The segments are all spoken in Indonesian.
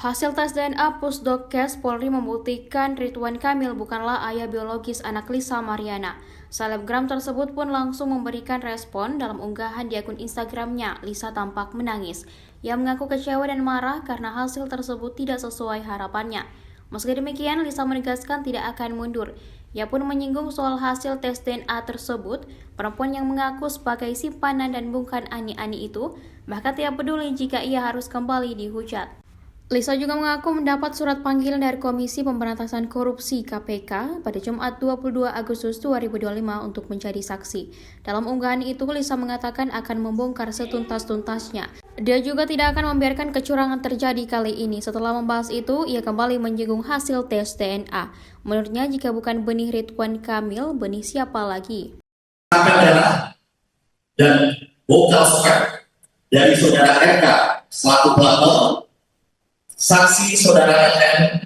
Hasil tes DNA Pusdokes Polri membuktikan Ridwan Kamil bukanlah ayah biologis anak Lisa Mariana. Selebgram tersebut pun langsung memberikan respon dalam unggahan di akun Instagramnya. Lisa tampak menangis. Ia mengaku kecewa dan marah karena hasil tersebut tidak sesuai harapannya. Meski demikian, Lisa menegaskan tidak akan mundur. Ia pun menyinggung soal hasil tes DNA tersebut. Perempuan yang mengaku sebagai simpanan dan bukan ani-ani itu bahkan tidak peduli jika ia harus kembali dihujat. Lisa juga mengaku mendapat surat panggilan dari Komisi Pemberantasan Korupsi (KPK) pada Jumat 22 Agustus 2025 untuk menjadi saksi. Dalam unggahan itu, Lisa mengatakan akan membongkar setuntas-tuntasnya. Dia juga tidak akan membiarkan kecurangan terjadi kali ini. Setelah membahas itu, ia kembali menyinggung hasil tes DNA. Menurutnya, jika bukan benih Ridwan Kamil, benih siapa lagi? Dan vokal spek dari saudara RK selaku pelapor, saksi saudara LN,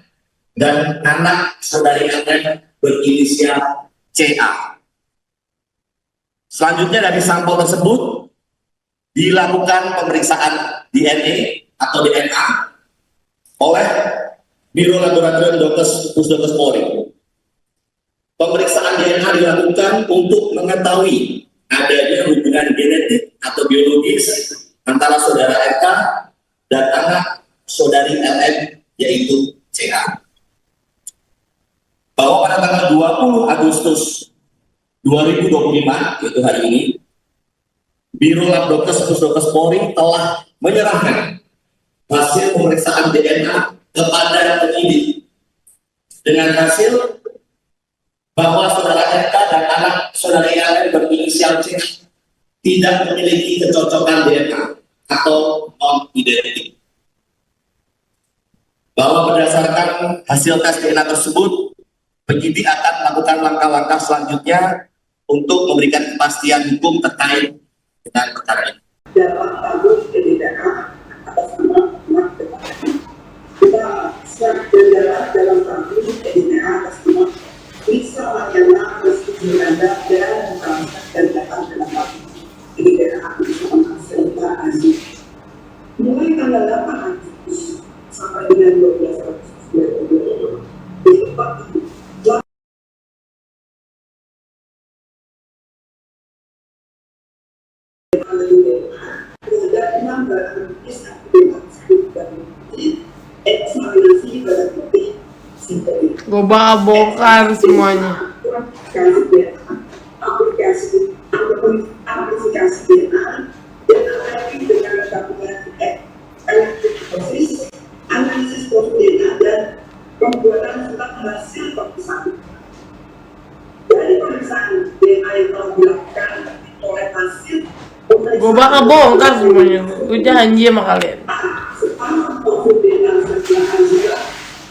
dan anak saudari LN berinisial CA. Selanjutnya dari sampel tersebut dilakukan pemeriksaan DNA atau DNA oleh Biro Laboratorium Pusdokes Polri. Pemeriksaan DNA dilakukan untuk mengetahui adanya hubungan genetik atau biologis antara saudara RK dan anak saudari LN, yaitu CA. Bahwa pada tanggal 20 Agustus 2025, yaitu hari ini, Biro Labdokes Pusdokes Polri telah menyerahkan hasil pemeriksaan DNA kepada penyidik dengan hasil bahwa saudara RK dan anak saudari LN berinisial C tidak memiliki kecocokan DNA atau non-identik. Bahwa berdasarkan hasil tes DNA tersebut, penyidik akan melakukan langkah-langkah selanjutnya untuk memberikan kepastian hukum terkait dengan perkara ini. Dalam kasus DNA atas nama kita siap berjalan dalam kasus DNA atas nama Lisa Mariana Restitusi Anda dan dan datang dalam kasus DNA atas nama Selita Aziz. Mulai tanggal 8 Agustus sampai dengan 12 Agustus 2020 di tempat itu terhadap 6 barang bukti eksaminasi barang bukti sintetik. Gue bongkar semuanya. Aplikasi DNA dan analisis dengan gabungan elektroforesis, analisis profil DNA dan pembuatan surat hasil pemeriksaan. Dari pemeriksaan DNA yang telah dilakukan oleh hasil pemeriksaan, Gue bakal bongkar semuanya. Gue janji sama kalian. separuh profil DNA serta juga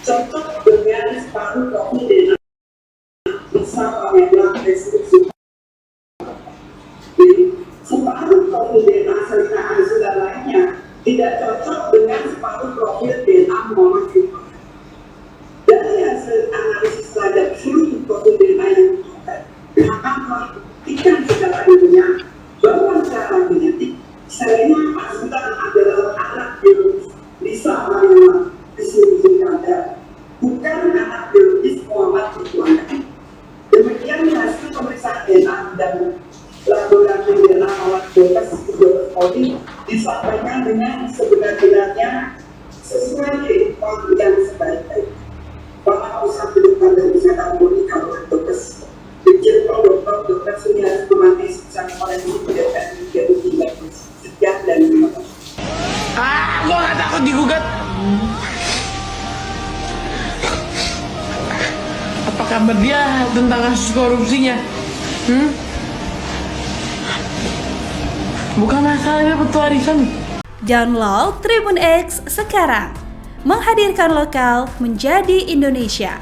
cocok dengan separuh profil DNA bisa memegang restitusi. Separuh profil DNA serta azula lainnya tidak cocok dengan separuh profil DNA Muhammad Ridwan. Dari hasil analisis terhadap seluruh profil DNA yang ditemukan, akan membuktikan secara ilmiah bahwa secara genetik Selena Azula adalah anak biologis Lisa Mariana Restitusi Anda, bukan anak biologis Muhammad Ridwan. Demikian hasil pemeriksaan DNA dan laboratorium DNA oleh Pusdokes Polri disampaikan dengan sebenar-benarnya sesuai dengan sebaik-baiknya. Bapak Pusat Pendidikan dan Kesehatan Polri Kabupaten Brebes, Dirjen Dr. Suryadi Romantis, Sang Forensik DPR 3 sekian dan terima kasih. Gue gak takut digugat. Apa kabar dia tentang kasus korupsinya? Bukan masalahnya betul arisan. Download Tribun X sekarang. Menghadirkan lokal menjadi Indonesia.